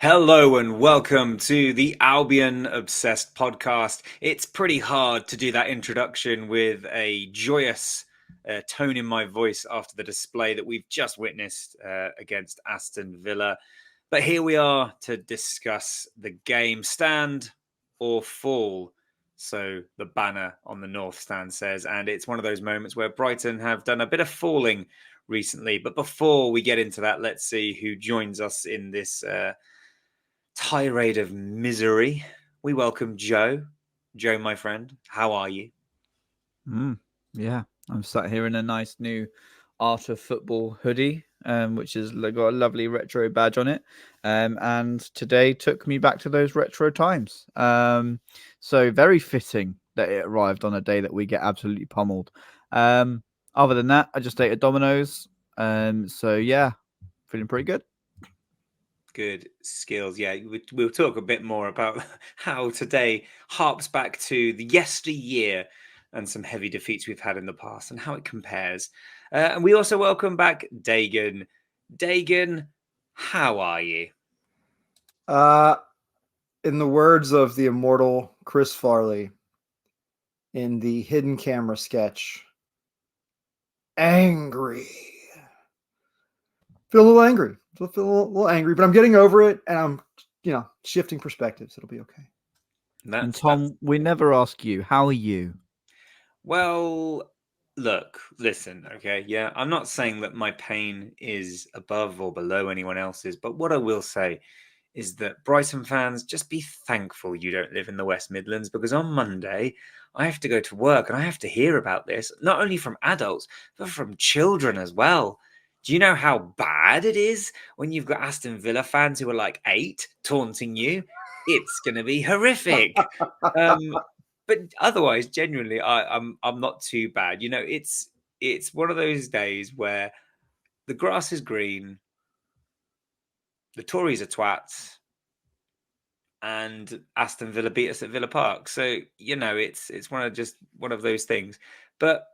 Hello and welcome to the Albion Obsessed podcast. It's pretty hard to do that introduction with a joyous tone in my voice after the display that we've just witnessed against Aston Villa. But here we are to discuss the game, stand or fall. So the banner on the North Stand says, and it's one of those moments where Brighton have done a bit of falling recently. But before we get into that, let's see who joins us in this tirade of misery. We welcome Joe. Joe, my friend, how are you? Yeah, I'm sat here in a nice new Art of Football hoodie, which has got a lovely retro badge on it. And today took me back to those retro times. So very fitting that it arrived on a day that we get absolutely pummeled. Other than that, I just ate a Domino's. So yeah, feeling pretty good. Good skills. Yeah, we'll talk a bit more about how today harps back to the yesteryear and some heavy defeats we've had in the past and how it compares. And we also welcome back Dagan. Dagan, how are you? Uh, in the words of the immortal Chris Farley in the hidden camera sketch, angry. Feel a little angry. Feel a little angry, but I'm getting over it, and I'm, shifting perspectives. It'll be okay. And Tom, we never ask you, how are you? Well, look, listen, okay? Yeah, I'm not saying that my pain is above or below anyone else's, but what I will say is that Brighton fans, just be thankful you don't live in the West Midlands, because on Monday I have to go to work and I have to hear about this, not only from adults, but from children as well. Do you know how bad it is when you've got Aston Villa fans who are like 8 taunting you? It's going to be horrific. Um, but otherwise, genuinely, I'm not too bad. You know, it's one of those days where the grass is green, the Tories are twats, and Aston Villa beat us at Villa Park. So you know, it's one of those things. But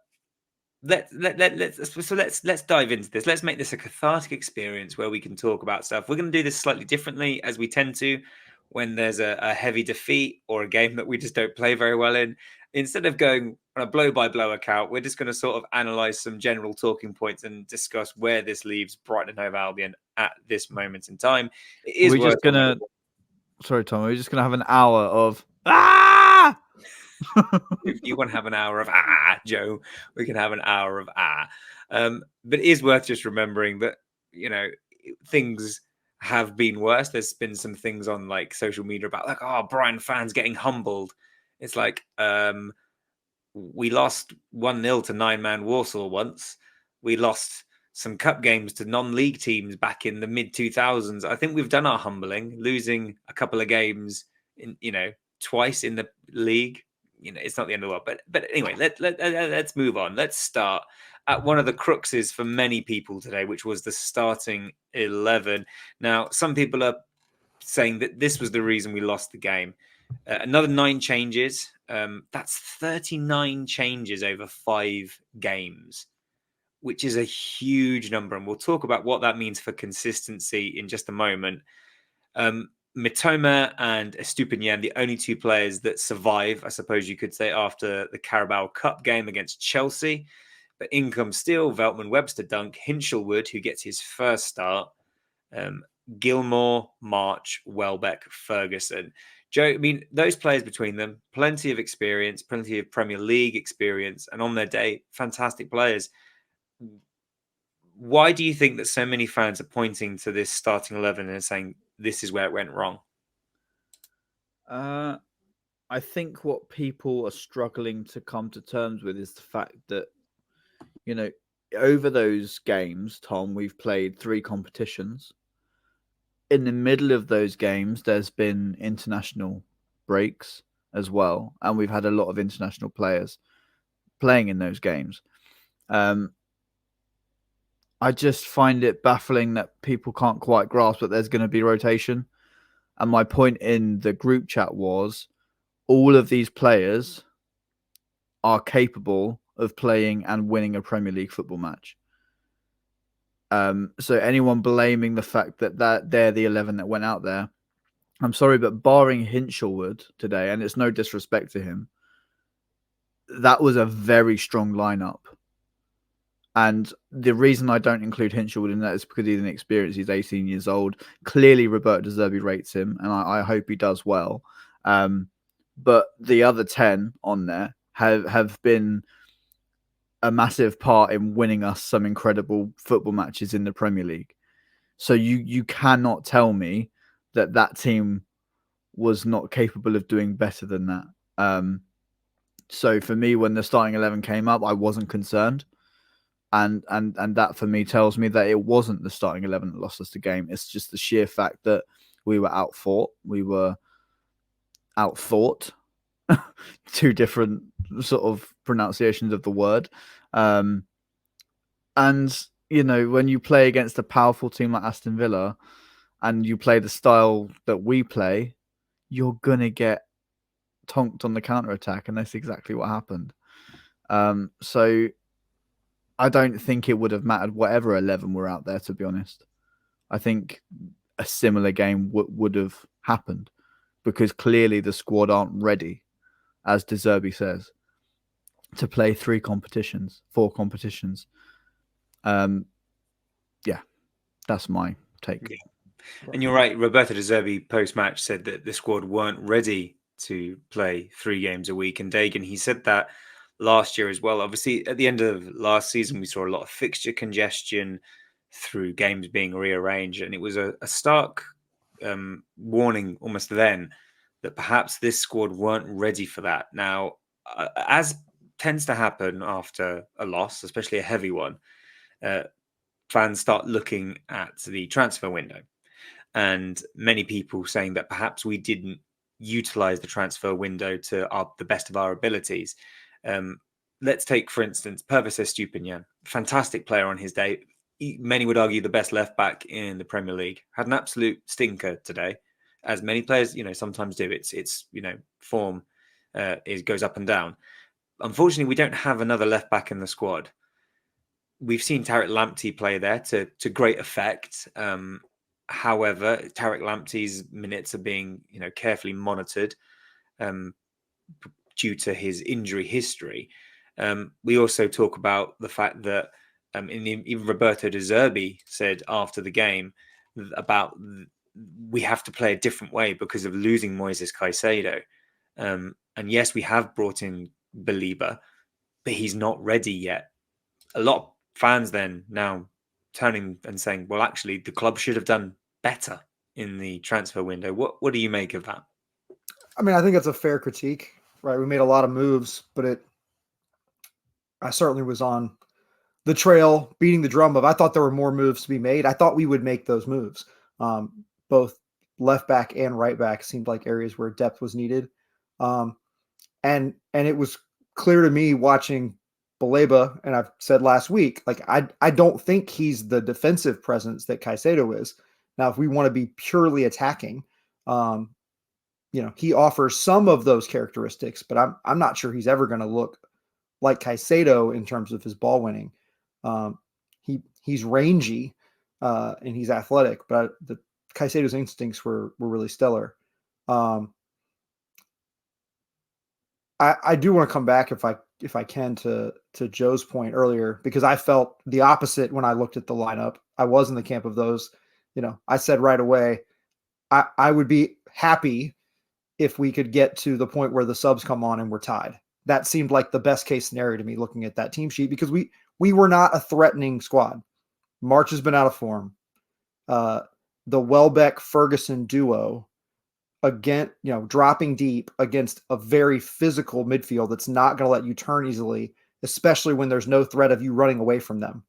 let's dive into this. Let's make this a cathartic experience where we can talk about stuff. We're going to do this slightly differently as we tend to when there's a heavy defeat or a game that we just don't play very well in. Instead of going on a blow by blow account, we're just going to sort of analyze some general talking points and discuss where this leaves Brighton and Hove Albion at this moment in time. It is We're worth just gonna. Sorry, Tom. We're just gonna have an hour of if you want to have an hour of Joe, we can have an hour of but it is worth just remembering that, you know, things have been worse. There's been some things on like social media about like, oh, Brian fans getting humbled. It's like we lost 1-0 to 9-man Warsaw once. We lost some cup games to non-league teams back in the mid 2000s. I think we've done our humbling, losing a couple of games in, twice in the league. It's not the end of the world. But anyway, let's move on. Let's start at one of the cruxes for many people today, which was the starting 11. Now, some people are saying that this was the reason we lost the game. Another 9 changes. That's 39 changes over 5 games, which is a huge number. And we'll talk about what that means for consistency in just a moment. Mitoma and Estupinian, the only 2 players that survive, I suppose you could say, after the Carabao Cup game against Chelsea. But in comes still Veltman, Webster, Dunk, Hinchelwood, who gets his first start, Gilmore, March, Welbeck, Ferguson. Joe, I mean, those players between them, plenty of experience, plenty of Premier League experience, and on their day, fantastic players. Why do you think that so many fans are pointing to this starting 11 and saying this is where it went wrong? I think what people are struggling to come to terms with is the fact that, over those games, Tom, we've played 3 competitions. In the middle of those games, there's been international breaks as well, and we've had a lot of international players playing in those games. I just find it baffling that people can't quite grasp that there's going to be rotation. And my point in the group chat was all of these players are capable of playing and winning a Premier League football match. So anyone blaming the fact that they're the 11 that went out there, I'm sorry, but barring Hinchelwood today, and it's no disrespect to him, that was a very strong lineup. And the reason I don't include Hinchelwood in that is because he's inexperienced. He's 18 years old. Clearly, Roberto De Zerbi rates him, and I hope he does well. But the other 10 on there have been a massive part in winning us some incredible football matches in the Premier League. So you cannot tell me that team was not capable of doing better than that. So for me, when the starting 11 came up, I wasn't concerned. And that for me tells me that it wasn't the starting 11 that lost us the game. It's just the sheer fact that we were outfought. We were outthought. Two different sort of pronunciations of the word. And, when you play against a powerful team like Aston Villa and you play the style that we play, you're going to get tonked on the counter-attack. And that's exactly what happened. So I don't think it would have mattered whatever 11 were out there, to be honest. I think a similar game would have happened because clearly the squad aren't ready, as De Zerbi says, to play 4 competitions. Yeah, that's my take. Yeah. And you're right. Roberto De Zerbi post-match said that the squad weren't ready to play 3 games a week. And Dagan, he said that last year as well. Obviously, at the end of last season, we saw a lot of fixture congestion through games being rearranged. And it was a stark warning almost then that perhaps this squad weren't ready for that. Now, as tends to happen after a loss, especially a heavy one, fans start looking at the transfer window. And many people saying that perhaps we didn't utilize the transfer window to the best of our abilities. Let's take, for instance, Pervis Estupiñán, fantastic player on his day. Many would argue the best left back in the Premier League. Had an absolute stinker today, as many players, sometimes do. It's form goes up and down. Unfortunately, we don't have another left back in the squad. We've seen Tariq Lamptey play there to great effect. However, Tariq Lamptey's minutes are being carefully monitored due to his injury history. We also talk about the fact that even Roberto De Zerbi said after the game about we have to play a different way because of losing Moises Caicedo. And yes, we have brought in Belieber, but he's not ready yet. A lot of fans then now turning and saying, well, actually, the club should have done better in the transfer window. What do you make of that? I mean, I think that's a fair critique, right? We made a lot of moves, but I certainly was on the trail beating the drum of, I thought there were more moves to be made. I thought we would make those moves. Both left back and right back seemed like areas where depth was needed. And it was clear to me watching Baleba, and I've said last week, like I don't think he's the defensive presence that Caicedo is. Now, if we want to be purely attacking, he offers some of those characteristics, but I'm not sure he's ever going to look like Caicedo in terms of his ball winning. He's rangy and he's athletic, but the Caicedo's instincts were really stellar. I do want to come back if I can to Joe's point earlier, because I felt the opposite when I looked at the lineup. I was in the camp of those. I said right away, I would be happy if we could get to the point where the subs come on and we're tied. That seemed like the best case scenario to me looking at that team sheet, because we were not a threatening squad. March has been out of form. The Welbeck-Ferguson duo, again, dropping deep against a very physical midfield that's not going to let you turn easily, especially when there's no threat of you running away from them.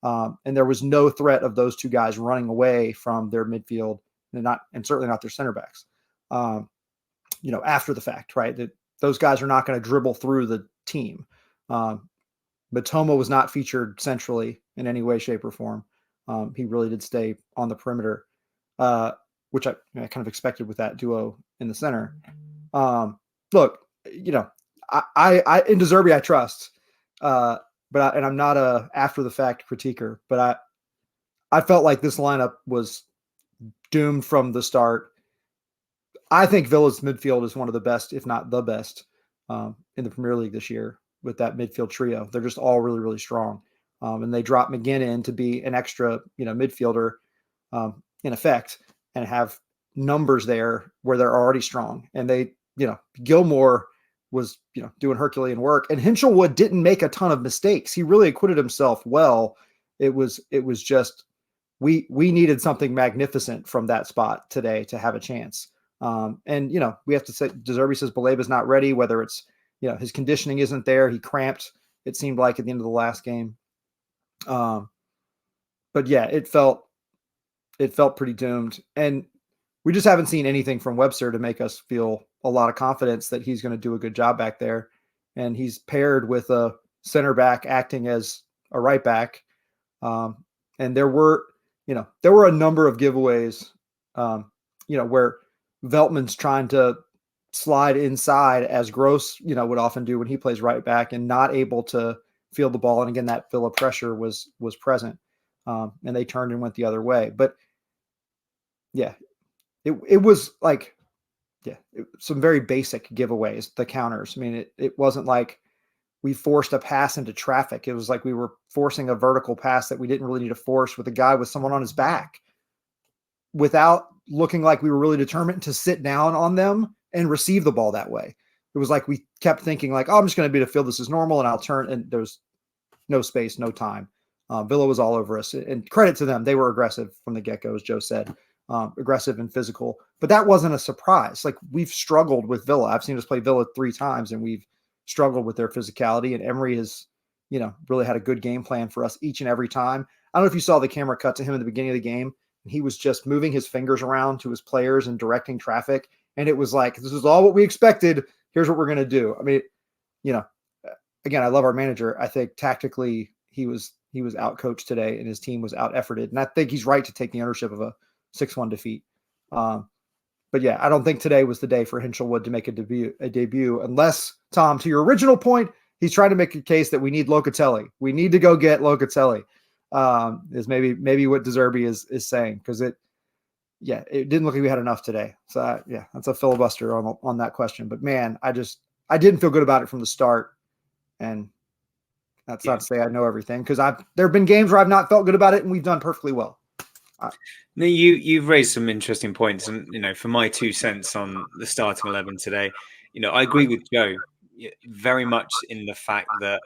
And there was no threat of those two guys running away from their midfield, and certainly not their center backs. After the fact, right? That those guys are not going to dribble through the team. Matoma was not featured centrally in any way, shape, or form. He really did stay on the perimeter, which I kind of expected with that duo in the center. Look, I in De Zerbi I trust, but I'm not a after the fact critiquer, but I felt like this lineup was doomed from the start. I think Villa's midfield is one of the best, if not the best, in the Premier League this year with that midfield trio. They're just all really, really strong. And they drop McGinn in to be an extra, midfielder in effect and have numbers there where they're already strong. And they, Gilmore was, doing Herculean work, and Hinchelwood didn't make a ton of mistakes. He really acquitted himself well. It was just, we needed something magnificent from that spot today to have a chance. And, we have to say, De Zerbi says Baleba's not ready, whether it's, his conditioning isn't there. He cramped, it seemed like, at the end of the last game. But yeah, it felt pretty doomed. And we just haven't seen anything from Webster to make us feel a lot of confidence that he's going to do a good job back there. And he's paired with a center back acting as a right back. And there were a number of giveaways, where Veltman's trying to slide inside as Gross, would often do when he plays right back, and not able to field the ball. And again, that Villa pressure was present, and they turned and went the other way. But yeah, it was like, some very basic giveaways, the counters. I mean, it wasn't like we forced a pass into traffic. It was like we were forcing a vertical pass that we didn't really need to force with a guy with someone on his back, without looking like we were really determined to sit down on them and receive the ball that way. It was like we kept thinking like, oh, I'm just going to be to field this as normal, and I'll turn, and there's no space, no time. Villa was all over us, and credit to them. They were aggressive from the get-go, as Joe said, aggressive and physical, but that wasn't a surprise. Like, we've struggled with Villa. I've seen us play Villa 3 times, and we've struggled with their physicality, and Emery has, really had a good game plan for us each and every time. I don't know if you saw the camera cut to him in the beginning of the game. He was just moving his fingers around to his players and directing traffic. And it was like, this is all what we expected. Here's what we're going to do. I mean, again, I love our manager. I think tactically he was out-coached today, and his team was out-efforted. And I think he's right to take the ownership of a 6-1 defeat. But yeah, I don't think today was the day for Hinchelwood to make a debut, unless, Tom, to your original point, he's trying to make a case that we need Locatelli. We need to go get Locatelli. Is maybe what De Zerbi is saying, because it didn't look like we had enough today. So that's a filibuster on that question. But man, I didn't feel good about it from the start, and that's not to say I know everything, because there have been games where I've not felt good about it, and we've done perfectly well. No, you've raised some interesting points, and for my 2 cents on the starting 11 today, I agree with Joe very much in the fact that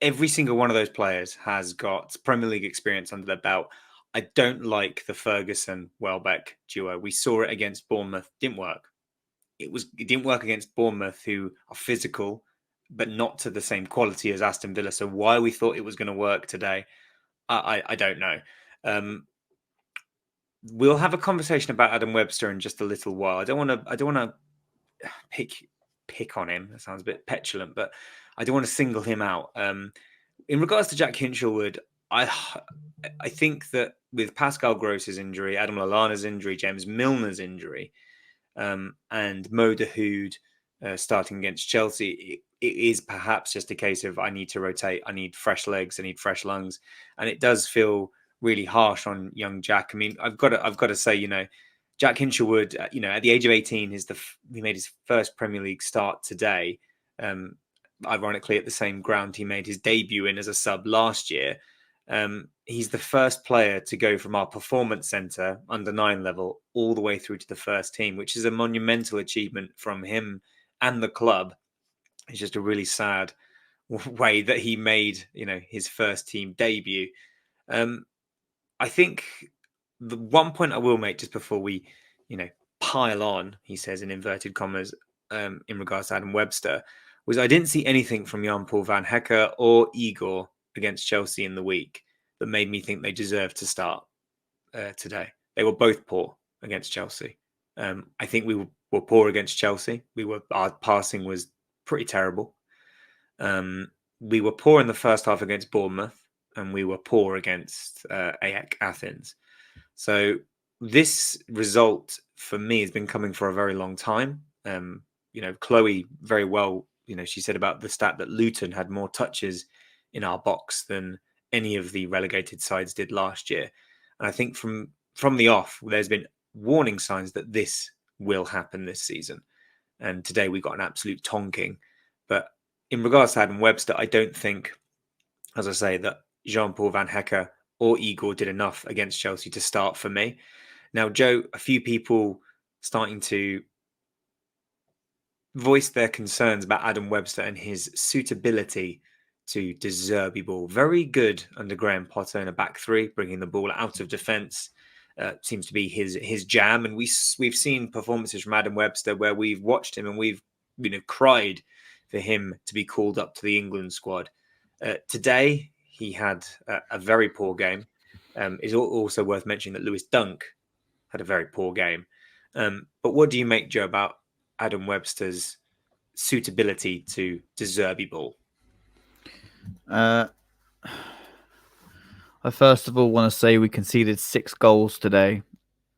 every single one of those players has got Premier League experience under their belt. I don't like the Ferguson-Welbeck duo. We saw it against Bournemouth. Didn't work. It didn't work against Bournemouth, who are physical, but not to the same quality as Aston Villa. So why we thought it was going to work today, I don't know. We'll have a conversation about Adam Webster in just a little while. I don't want to pick on him. That sounds a bit petulant, but I don't want to single him out. In regards to Jack Hinchelwood, I think that with Pascal Gross's injury, Adam Lallana's injury, James Milner's injury, and Mo Dahoud starting against Chelsea, it is perhaps just a case of I need to rotate. I need fresh legs. I need fresh lungs, and it does feel really harsh on young Jack. I mean, I've got to say, Jack Hinchelwood, at the age of 18, he made his first Premier League start today. Ironically, at the same ground he made his debut in as a sub last year. He's the first player to go from our performance centre, under 9 level, all the way through to the first team, which is a monumental achievement from him and the club. It's just a really sad way that he made, his first team debut. I think the one point I will make just before we, pile on, he says in inverted commas, in regards to Adam Webster, was I didn't see anything from Jan-Paul van Hecke or Igor against Chelsea in the week that made me think they deserved to start today. They were both poor against Chelsea. I think we were poor against Chelsea. Our passing was pretty terrible. We were poor in the first half against Bournemouth, and we were poor against AEK Athens. So this result for me has been coming for a very long time. Chloe very well, she said about the stat that Luton had more touches in our box than any of the relegated sides did last year. And I think from the off, there's been warning signs that this will happen this season. And today we got an absolute tonking. But in regards to Adam Webster, I don't think, as I say, that Jean-Paul Van Hecke or Igor did enough against Chelsea to start for me. Now, Joe, a few people starting to voice their concerns about Adam Webster and his suitability to De Zerbi ball. Very good under Graham Potter in a back three, bringing the ball out of defence. Seems to be his jam. And we've seen performances from Adam Webster where we've watched him and we've cried for him to be called up to the England squad. Today, he had a very poor game. It's also worth mentioning that Lewis Dunk had a very poor game. But what do you make, Joe, about Adam Webster's suitability to De Zerbi ball? I first of all want to say we conceded 6 goals today,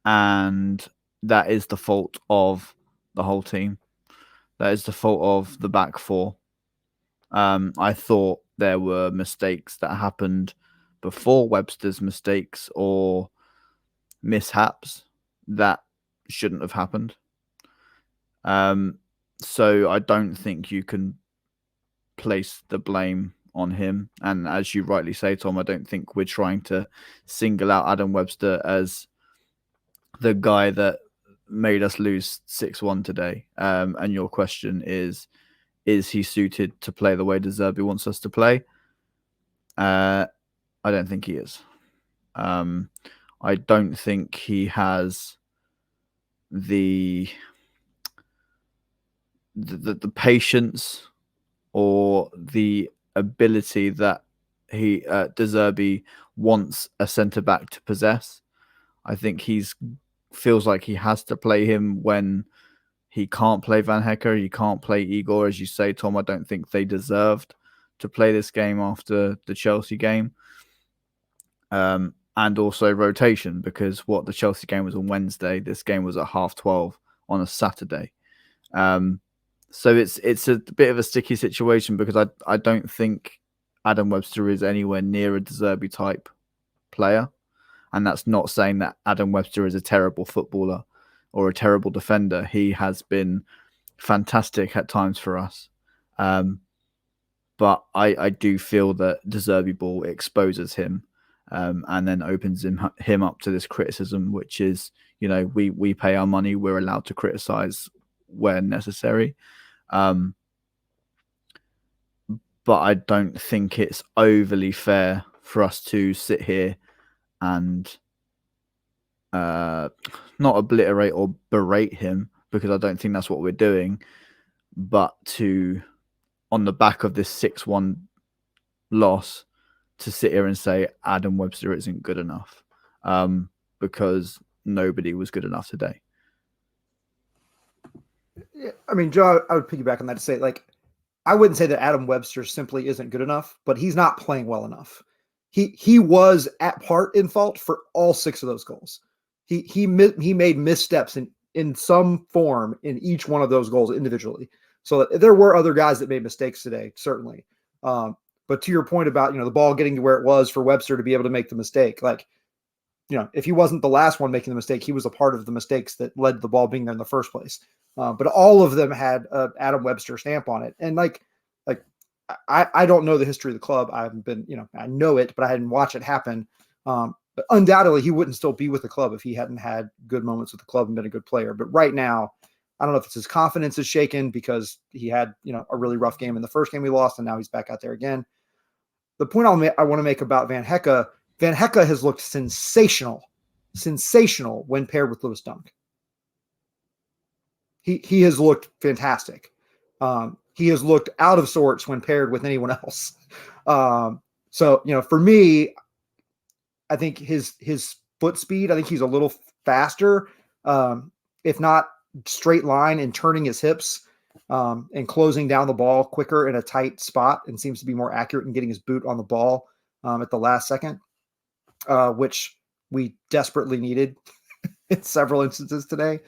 and that is the fault of the whole team. That is the fault of the back four. I thought there were mistakes that happened before Webster's mistakes or mishaps that shouldn't have happened. So I don't think you can place the blame on him. And as you rightly say, Tom, I don't think we're trying to single out Adam Webster as the guy that made us lose 6-1 today. And your question is he suited to play the way De Zerbi wants us to play? I don't think he is. I don't think he has the patience or the ability that De Zerbi wants a centre-back to possess. I think feels like he has to play him when he can't play Van Hecke, he can't play Igor. As you say, Tom, I don't think they deserved to play this game after the Chelsea game. And also rotation, because the Chelsea game was on Wednesday, this game was at 12:30 on a Saturday. So it's a bit of a sticky situation because I don't think Adam Webster is anywhere near a De Zerbi type player. And that's not saying that Adam Webster is a terrible footballer or a terrible defender. He has been fantastic at times for us. But I do feel that De Zerbi ball exposes him and then opens him up to this criticism, which is, we pay our money, we're allowed to criticize where necessary. But I don't think it's overly fair for us to sit here and not obliterate or berate him, because I don't think that's what we're doing, but on the back of this 6-1 loss, to sit here and say Adam Webster isn't good enough, because nobody was good enough today. Yeah, I mean, Joe, I would piggyback on that to say, I wouldn't say that Adam Webster simply isn't good enough, but he's not playing well enough. He was at part in fault for all 6 of those goals. He made missteps in some form in each one of those goals individually. So there were other guys that made mistakes today, certainly. But to your point about, the ball getting to where it was for Webster to be able to make the mistake, if he wasn't the last one making the mistake, he was a part of the mistakes that led to the ball being there in the first place. But all of them had Adam Webster stamp on it. And I don't know the history of the club. I haven't been, I know it, but I hadn't watched it happen. But undoubtedly he wouldn't still be with the club if he hadn't had good moments with the club and been a good player. But right now, I don't know if it's his confidence is shaken because he had, a really rough game in the first game we lost, and now he's back out there again. The point I want to make about Van Hecke has looked sensational when paired with Lewis Dunk. He has looked fantastic. He has looked out of sorts when paired with anyone else. So, for me, I think his foot speed, I think he's a little faster, if not straight line, and turning his hips and closing down the ball quicker in a tight spot, and seems to be more accurate in getting his boot on the ball at the last second, which we desperately needed in several instances today.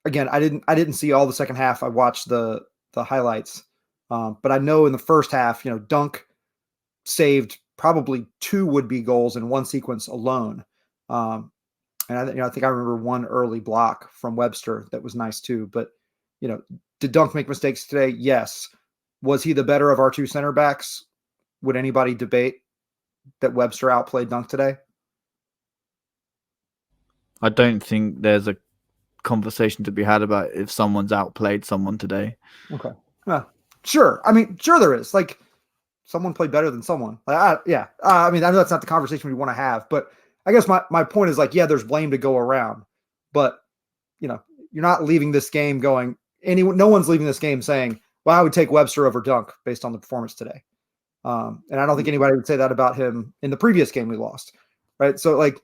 Again, I didn't see all the second half. I watched the highlights, but I know in the first half, Dunk saved probably 2 would-be goals in one sequence alone. And I think I remember one early block from Webster that was nice too. But did Dunk make mistakes today? Yes. Was he the better of our two center backs? Would anybody debate that Webster outplayed Dunk today? I don't think there's a conversation to be had about if someone's outplayed someone today. Okay. Sure. I mean, sure there is. Like, someone played better than someone. I mean, I know that's not the conversation we want to have, but I guess my point is like, yeah, there's blame to go around, but you're not leaving this game going. No one's leaving this game saying, "Well, I would take Webster over Dunk based on the performance today." And I don't think anybody would say that about him in the previous game we lost, right? So, like,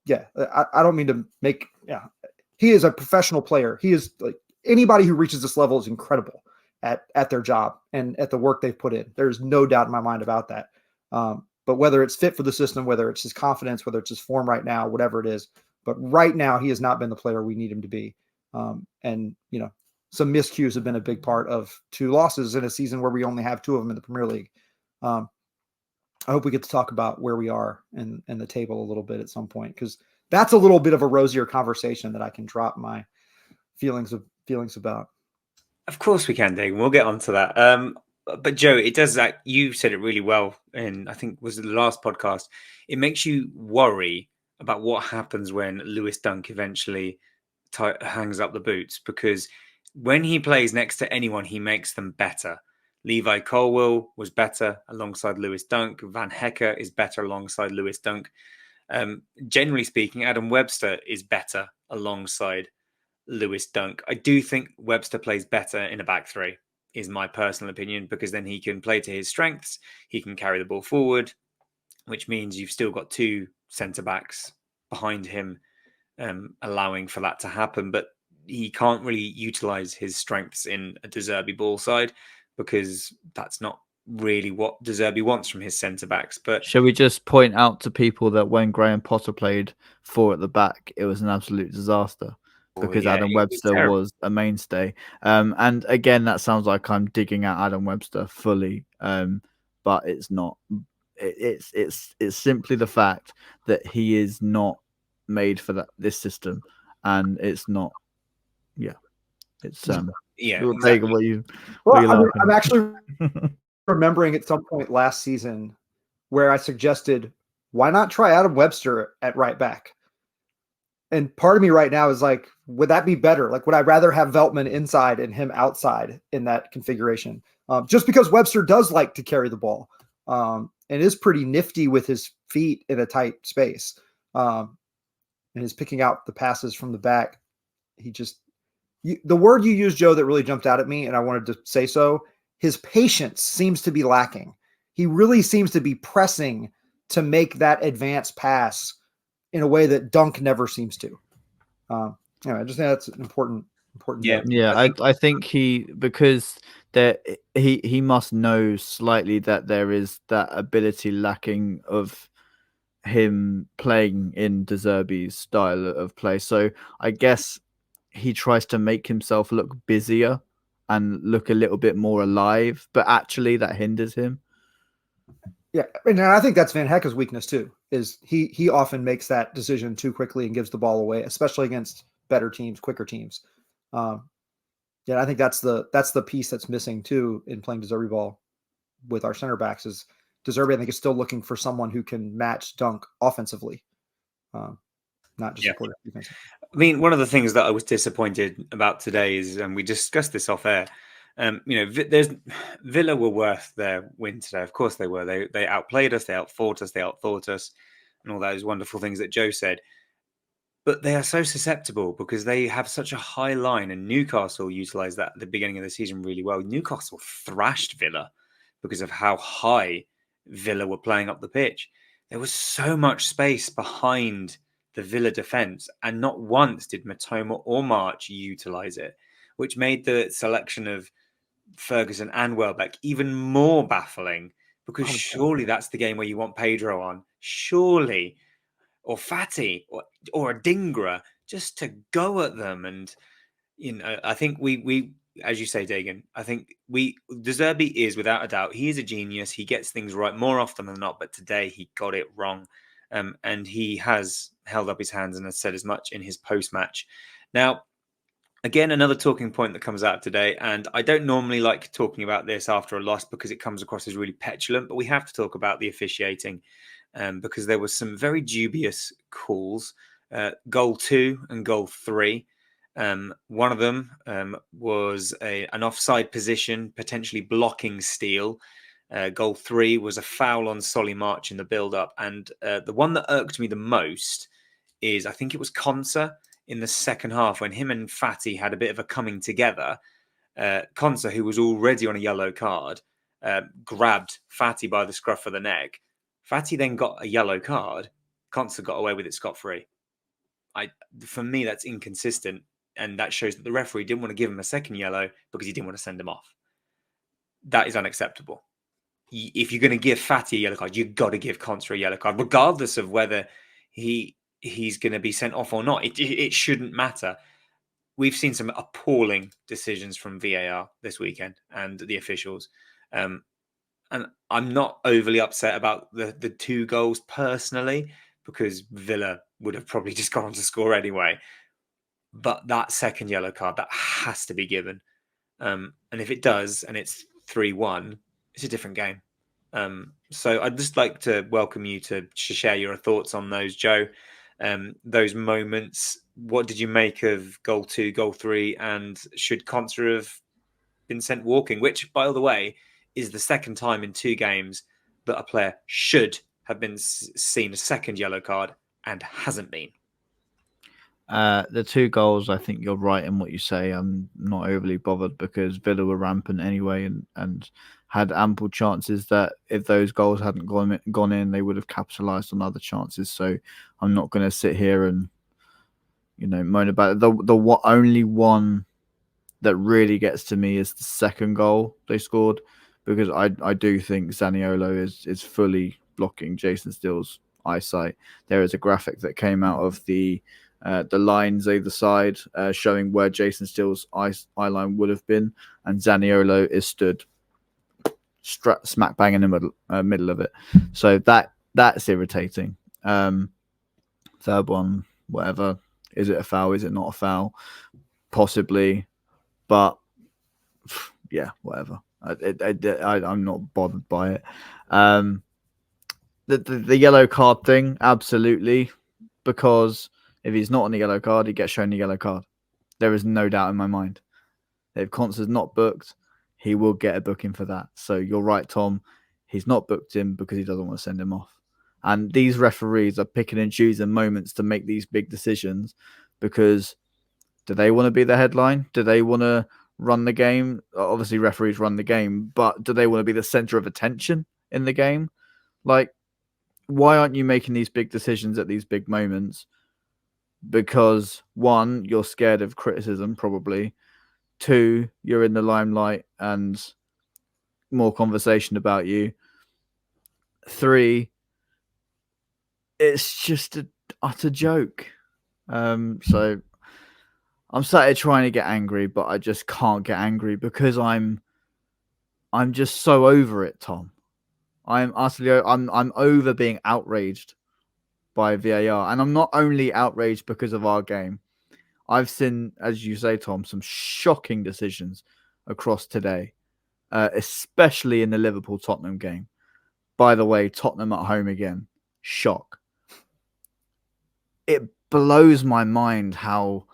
yeah, I don't mean to make. Yeah, he is a professional player. He is like anybody who reaches this level is incredible at their job and at the work they've put in. There's no doubt in my mind about that. But whether it's fit for the system, whether it's his confidence, whether it's his form right now, whatever it is, but right now he has not been the player we need him to be. And some miscues have been a big part of 2 losses in a season where we only have 2 of them in the Premier League. I hope we get to talk about where we are in the table a little bit at some point, because that's a little bit of a rosier conversation that I can drop my feelings about. Of course we can, Dagan. We'll get onto that. But Joe, it does that. You said it really well, and I think was the last podcast. It makes you worry about what happens when Lewis Dunk eventually hangs up the boots, because when he plays next to anyone, he makes them better. Levi Colwill was better alongside Lewis Dunk. Van Hecke is better alongside Lewis Dunk. Generally speaking, Adam Webster is better alongside Lewis Dunk. I do think Webster plays better in a back 3, is my personal opinion, because then he can play to his strengths. He can carry the ball forward, which means you've still got 2 centre backs behind him, allowing for that to happen. But he can't really utilize his strengths in a De Zerbi ball side, because that's not really what De Zerbi wants from his centre backs. But shall we just point out to people that when Graham Potter played 4 at the back, it was an absolute disaster, because Adam Webster was a mainstay. And again, that sounds like I'm digging at Adam Webster fully, but it's not. It's simply the fact that he is not made for this system, and it's not. Yeah, it's exactly. I'm actually remembering at some point last season where I suggested, why not try Adam Webster at right back? And part of me right now is like, would that be better? Like, would I rather have Veltman inside and him outside in that configuration? Just because Webster does like to carry the ball and is pretty nifty with his feet in a tight space, and is picking out the passes from the back. The word you used, Joe, that really jumped out at me, and I wanted to say so, his patience seems to be lacking. He really seems to be pressing to make that advanced pass in a way that Dunk never seems to. I just think that's an important note. Yeah, I think he must know slightly that there is that ability lacking of him playing in De Zerbi's style of play. So I guess he tries to make himself look busier and look a little bit more alive, but actually that hinders him. Yeah, and I think that's Van Hecke's weakness too, is he often makes that decision too quickly and gives the ball away, especially against better teams, quicker teams. I think that's the piece that's missing too in playing De Zerbi ball with our center backs. Is De Zerbi, I think, is still looking for someone who can match Dunk offensively, not just support defensively. I mean, one of the things that I was disappointed about today is, and we discussed this off air, Villa were worth their win today. Of course they were. They outplayed us, they outfought us, and all those wonderful things that Joe said. But they are so susceptible because they have such a high line, and Newcastle utilised that at the beginning of the season really well. Newcastle thrashed Villa because of how high Villa were playing up the pitch. There was so much space behind the Villa defence, and not once did Matoma or March utilise it, which made the selection of Ferguson and Welbeck even more baffling, because surely that's the game where you want Pedro on, surely, or Fati or a Dingra, just to go at them. And I think we as you say, Dagan, I think De Zerbi is, without a doubt, he is a genius. He gets things right more often than not, but today he got it wrong. And he has held up his hands and has said as much in his post-match. Now, again, another talking point that comes out today, and I don't normally like talking about this after a loss because it comes across as really petulant, but we have to talk about the officiating because there was some very dubious calls. Goal 2 and goal 3. One of them was an offside position, potentially blocking Steele. Goal 3 was a foul on Solly March in the build-up. And the one that irked me the most is, I think it was Konsa in the second half when him and Fati had a bit of a coming together. Konsa, who was already on a yellow card, grabbed Fati by the scruff of the neck. Fati then got a yellow card. Konsa got away with it scot-free. For me, that's inconsistent. And that shows that the referee didn't want to give him a second yellow because he didn't want to send him off. That is unacceptable. If you're going to give Fati a yellow card, you've got to give Konsa a yellow card, regardless of whether he's going to be sent off or not. It shouldn't matter. We've seen some appalling decisions from VAR this weekend and the officials. And I'm not overly upset about the 2 goals personally, because Villa would have probably just gone on to score anyway. But that second yellow card, that has to be given. And if it does, and it's 3-1, it's a different game. So I'd just like to welcome you to share your thoughts on those, Joe. Those moments. What did you make of goal 2, goal 3, and should Konsa have been sent walking? Which, by the way, is the second time in 2 games that a player should have been seen a second yellow card and hasn't been. The 2 goals, I think you're right in what you say. I'm not overly bothered because Villa were rampant anyway and had ample chances that if those goals hadn't gone in, they would have capitalised on other chances. So I'm not going to sit here and moan about it. The only one that really gets to me is the second goal they scored, because I do think Zaniolo is fully blocking Jason Steele's eyesight. There is a graphic that came out of the lines either side showing where Jason Steele's eye line would have been, and Zaniolo is stood smack bang in the middle of it. So that's irritating. Third one, whatever. Is it a foul? Is it not a foul? Possibly, but yeah, whatever. I'm not bothered by it. The yellow card thing, absolutely, because if he's not on the yellow card, he gets shown the yellow card. There is no doubt in my mind. If Konsa's not booked, he will get a booking for that. So you're right, Tom. He's not booked him because he doesn't want to send him off. And these referees are picking and choosing moments to make these big decisions because do they want to be the headline? Do they want to run the game? Obviously, referees run the game, but do they want to be the center of attention in the game? Like, why aren't you making these big decisions at these big moments? Because 1, you're scared of criticism, probably. 2, you're in the limelight and more conversation about you. 3, it's just an utter joke. So I'm sat here trying to get angry, but I just can't get angry because I'm just so over it, Tom. I'm over being outraged by VAR, and I'm not only outraged because of our game. I've seen, as you say, Tom, some shocking decisions across today, especially in the Liverpool-Tottenham game. By the way, Tottenham at home again. Shock. It blows my mind how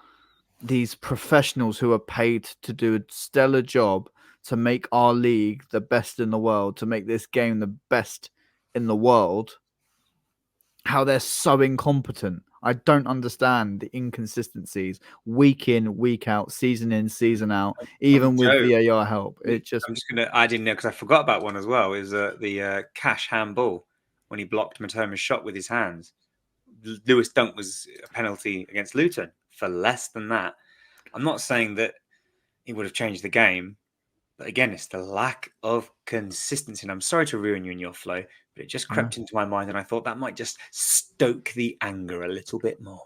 these professionals who are paid to do a stellar job to make our league the best in the world, to make this game the best in the world, how they're so incompetent. I don't understand the inconsistencies week in, week out, season in, season out, even with VAR help. I'm just going to add in there because I forgot about one as well, is the Cash handball when he blocked Matoma's shot with his hands. Lewis Dunk was a penalty against Luton for less than that. I'm not saying that he would have changed the game, but again, it's the lack of consistency. And I'm sorry to ruin you in your flow, but it just crept into my mind and I thought that might just stoke the anger a little bit more.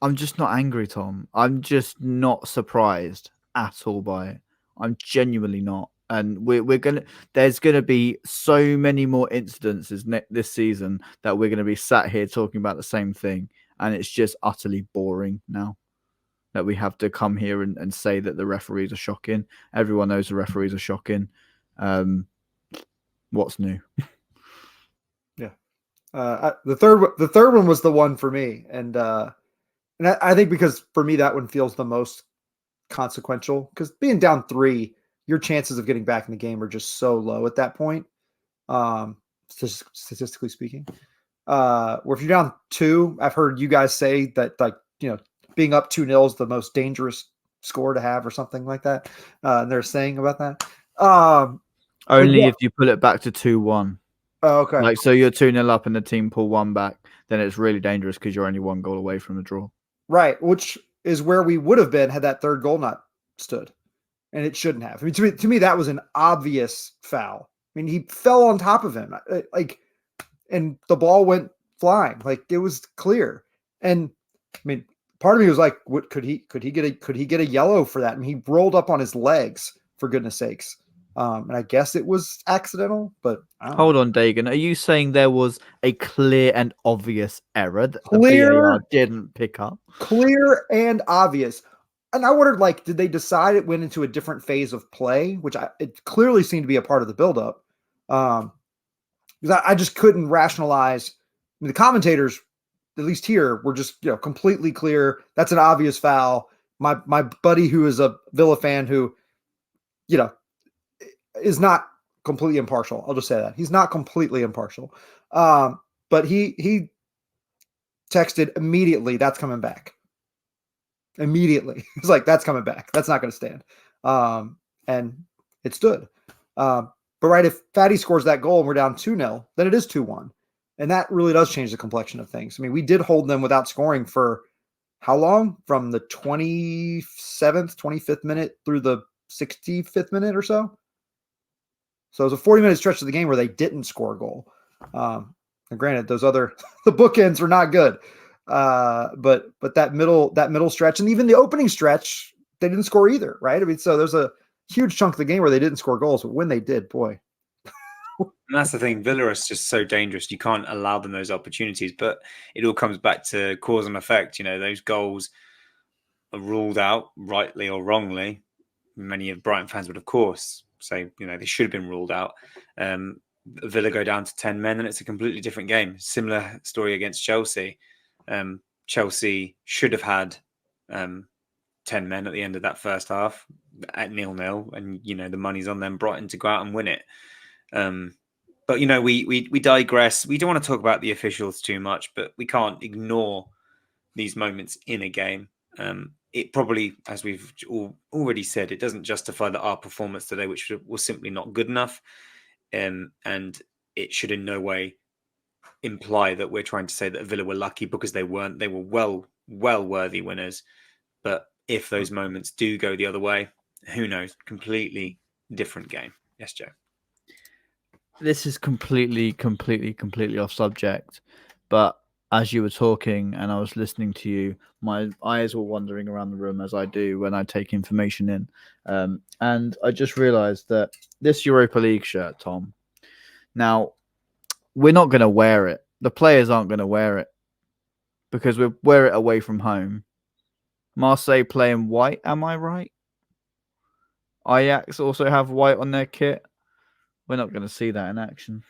I'm just not angry, Tom. I'm just not surprised at all by it. I'm genuinely not. And there's gonna be so many more incidences this season that we're gonna be sat here talking about the same thing, and it's just utterly boring now that we have to come here and say that the referees are shocking. Everyone knows the referees are shocking. What's new? Yeah. The third one was the one for me, and I think because for me that one feels the most consequential, because being down 3, your chances of getting back in the game are just so low at that point, statistically speaking. Where if you're down 2, I've heard you guys say that, like, being up 2-0 is the most dangerous score to have or something like that. And they're saying about that. Only if you pull it back to 2-1. Oh, okay. Like, so you're 2-0 up and the team pull 1 back, then it's really dangerous because you're only 1 goal away from the draw. Right, which is where we would have been had that third goal not stood, and it shouldn't have. I mean, to me, that was an obvious foul. I mean, he fell on top of him, and the ball went flying. Like, it was clear. And I mean, part of me was like, "What could he get a yellow for that?" I mean, he rolled up on his legs, for goodness sakes. And I guess it was accidental, but hold on, Dagan. Are you saying there was a clear and obvious error that the VAR didn't pick up? Clear and obvious. And I wondered, like, did they decide it went into a different phase of play, which it clearly seemed to be a part of the buildup. Because I just couldn't rationalize. I mean, the commentators, at least here, were just completely clear. That's an obvious foul. My buddy who is a Villa fan who, is not completely impartial. I'll just say that. He's not completely impartial. But he texted immediately, "That's coming back." Immediately. He's like, "That's coming back. That's not going to stand." And it stood. But right, if Fati scores that goal and we're down 2-0, then it is 2-1. And that really does change the complexion of things. I mean, we did hold them without scoring for how long? From the 27th, 25th minute through the 65th minute or so. So it was a 40-minute stretch of the game where they didn't score a goal. And granted, the bookends were not good. But that middle stretch, and even the opening stretch, they didn't score either, right? I mean, so there's a huge chunk of the game where they didn't score goals, but when they did, boy. And that's the thing. Villa is just so dangerous. You can't allow them those opportunities. But it all comes back to cause and effect. Those goals are ruled out, rightly or wrongly. Many of Brighton fans would, of course, say, they should have been ruled out. Villa go down to 10 men and it's a completely different game. Similar story against Chelsea. Chelsea should have had 10 men at the end of that first half at 0-0, and the money's on them, Brighton, to go out and win it. But we digress. We don't want to talk about the officials too much, but we can't ignore these moments in a game. It probably, as we've already said, it doesn't justify our performance today, which was simply not good enough. And it should in no way imply that we're trying to say that Villa were lucky, because they weren't. They were well worthy winners. But if those moments do go the other way, who knows? Completely different game. Yes, Joe. This is completely off subject, but as you were talking and I was listening to you, my eyes were wandering around the room, as I do when I take information in. And I just realized that this Europa League shirt, Tom, now we're not going to wear it. The players aren't going to wear it because we wear it away from home. Marseille play in white, am I right? Ajax also have white on their kit. We're not going to see that in action.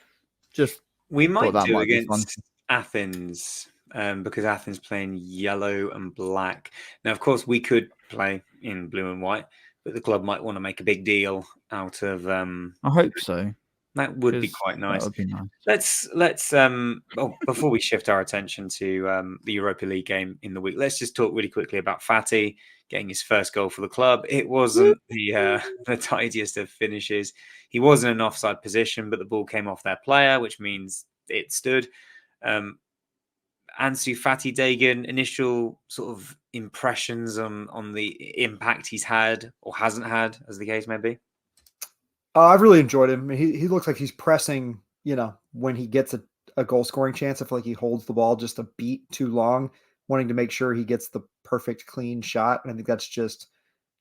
We might do against Athens, because Athens playing yellow and black. Now, of course, we could play in blue and white, but the club might want to make a big deal out of. I hope so. That would be quite nice. That would be nice. Let's before we shift our attention to the Europa League game in the week, let's just talk really quickly about Fati getting his first goal for the club. It wasn't the tidiest of finishes. He was in an offside position, but the ball came off their player, which means it stood. Ansu Fati, Dagan, initial sort of impressions on the impact he's had or hasn't had, as the case may be. I've really enjoyed him. He looks like he's pressing, when he gets a goal scoring chance. I feel like he holds the ball just a beat too long, wanting to make sure he gets the perfect clean shot. And I think that's just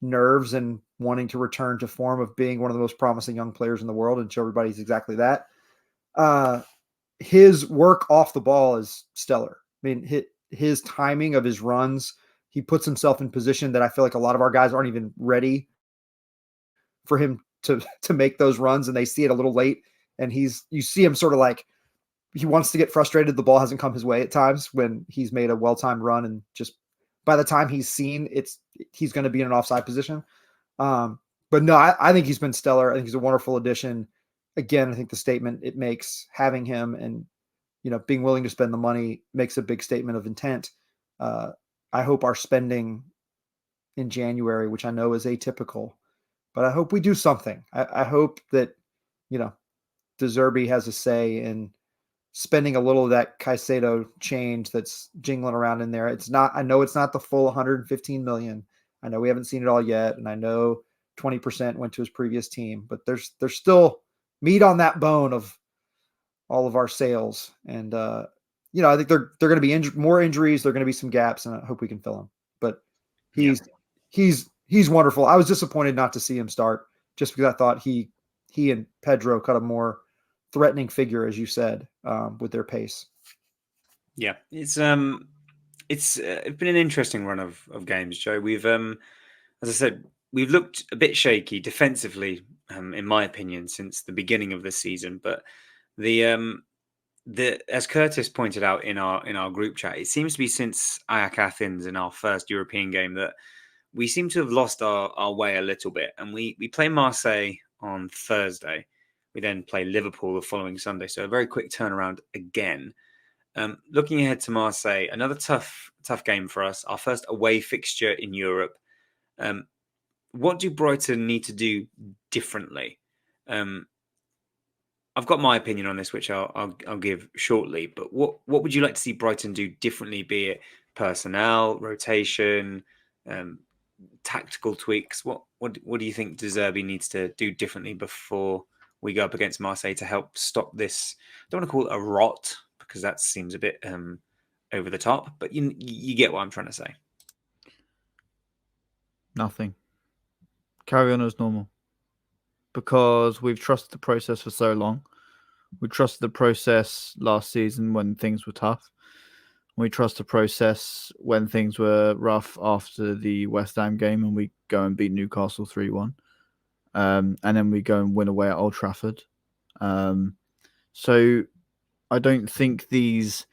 nerves and wanting to return to form of being one of the most promising young players in the world and show everybody he's exactly that. His work off the ball is stellar. I mean, his timing of his runs, he puts himself in position that I feel like a lot of our guys aren't even ready for him to make those runs, and they see it a little late. And you see him sort of like, he wants to get frustrated. The ball hasn't come his way at times when he's made a well-timed run, and just by the time he's seen he's going to be in an offside position. But no, I think he's been stellar. I think he's a wonderful addition. Again, I think the statement it makes, having him and, being willing to spend the money, makes a big statement of intent. I hope our spending in January, which I know is atypical, but I hope we do something. I hope that, De Zerbi has a say in spending a little of that Caicedo change that's jingling around in there. I know it's not the full 115 million. I know we haven't seen it all yet. And I know 20% went to his previous team, but there's still meat on that bone of all of our sales. And, I think they're going to be more injuries. There are going to be some gaps, and I hope we can fill them. But he's wonderful. I was disappointed not to see him start, just because I thought he and Pedro cut a more threatening figure, as you said, with their pace. Yeah, it's been an interesting run of games, Joe. We've as I said, we've looked a bit shaky defensively, in my opinion, since the beginning of the season. But the as Curtis pointed out in our group chat, it seems to be since Ajax Athens in our first European game that we seem to have lost our way a little bit. And we play Marseille on Thursday. We then play Liverpool the following Sunday. So a very quick turnaround again. Looking ahead to Marseille, another tough game for us. Our first away fixture in Europe. What do Brighton need to do differently? I've got my opinion on this, which I'll give shortly. But what would you like to see Brighton do differently? Be it personnel, rotation, tactical tweaks. What do you think De Zerbi needs to do differently before we go up against Marseille to help stop this? I don't want to call it a rot, because that seems a bit over the top, but you get what I'm trying to say. Nothing. Carry on as normal. Because we've trusted the process for so long. We trusted the process last season when things were tough. We trust the process when things were rough after the West Ham game, and we go and beat Newcastle 3-1. And then we go and win away at Old Trafford. So I don't think these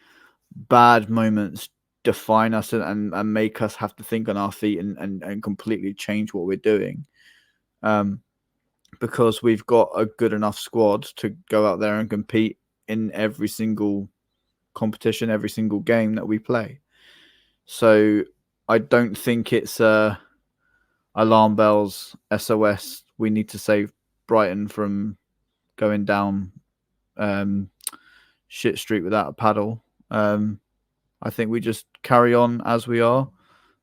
bad moments define us and make us have to think on our feet and completely change what we're doing. Because we've got a good enough squad to go out there and compete in every single competition, every single game that we play. So I don't think it's alarm bells, SOS. We need to save Brighton from going down shit street without a paddle. I think we just carry on as we are,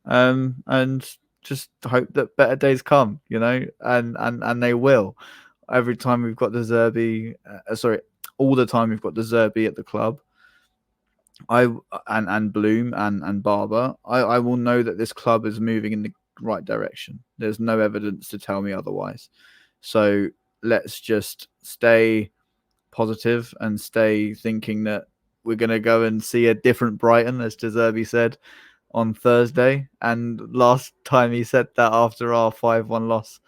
and just hope that better days come, and they will. Every time we've got De Zerbi, all the time we've got De Zerbi at the club, and Bloom and Barber, I will know that this club is moving in the right direction. There's no evidence to tell me otherwise. So let's just stay positive and stay thinking that we're going to go and see a different Brighton, as De Zerbi said on Thursday. And last time he said that after our 5-1 loss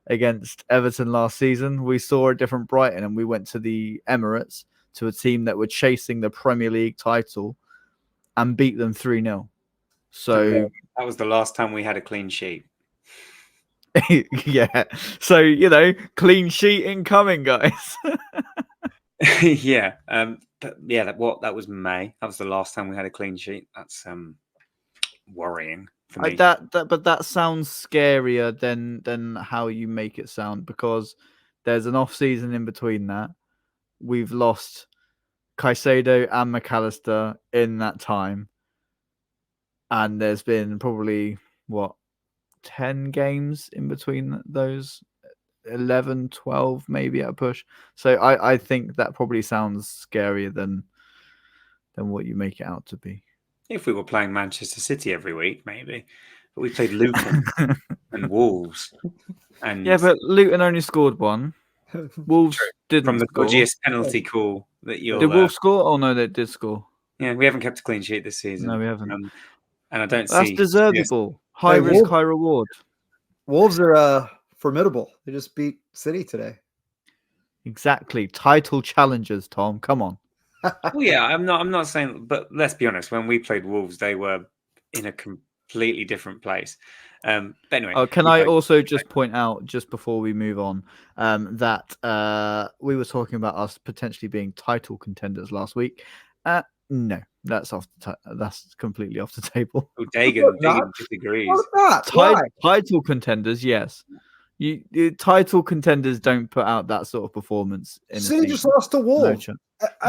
against Everton last season, we saw a different Brighton, and we went to the Emirates to a team that were chasing the Premier League title and beat them 3-0. So that was the last time we had a clean sheet. Yeah. So, clean sheet incoming, guys. Yeah. But yeah, that was May. That was the last time we had a clean sheet. That's worrying for me. But that sounds scarier than how you make it sound, because there's an off season in between that. We've lost Caicedo and McAllister in that time, and there's been probably 10 games in between those, 11, 12 maybe at a push. So I think that probably sounds scarier than what you make it out to be. If we were playing Manchester City every week, maybe. but we played Luton and Wolves. And Yeah, but Luton only scored one. Wolves didn't from the score. dodgiest penalty call that you'll... Did Wolves score? Oh, no, they did score. Yeah, we haven't kept a clean sheet this season. No, we haven't. And I don't That's see... deservable. High risk, high reward. Wolves are formidable. They just beat City today. Exactly. Title challengers, Tom. Come on. Well, yeah, I'm not saying, but let's be honest. When we played Wolves, they were in a completely different place. But anyway, can I also just point out, just before we move on, that we were talking about us potentially being title contenders last week. No, that's that's completely off the table. Oh, Dagan disagrees. Title contenders, yes. Title contenders don't put out that sort of performance. City just lost to Wolves.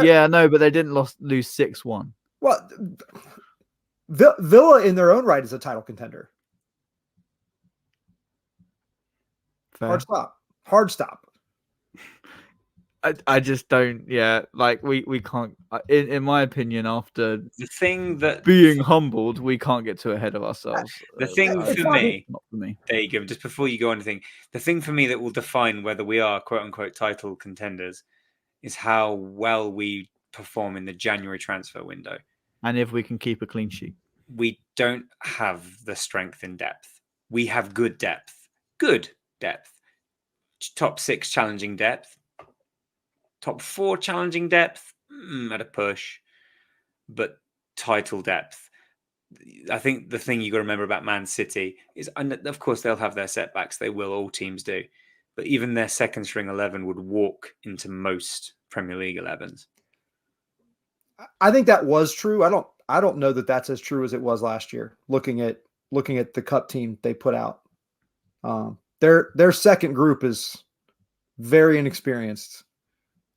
No, but they didn't lose 6-1. Well, Villa in their own right is a title contender. Fair. Hard stop. I just don't. Yeah, like we can't. In my opinion, after the thing that being humbled, we can't get too ahead of ourselves. The thing for me, not for me. There you go. Just before you go on anything, the thing for me that will define whether we are quote unquote title contenders is how well we perform in the January transfer window, and if we can keep a clean sheet. We don't have the strength in depth. We have good depth. Top 6 challenging depth. Top 4 challenging depth at a push, but title depth. I think the thing you got to remember about Man City is, and of course, they'll have their setbacks. They will. All teams do. But even their second string 11 would walk into most Premier League 11s. I think that was true. I don't know that that's as true as it was last year. Looking at the cup team they put out, their second group is very inexperienced,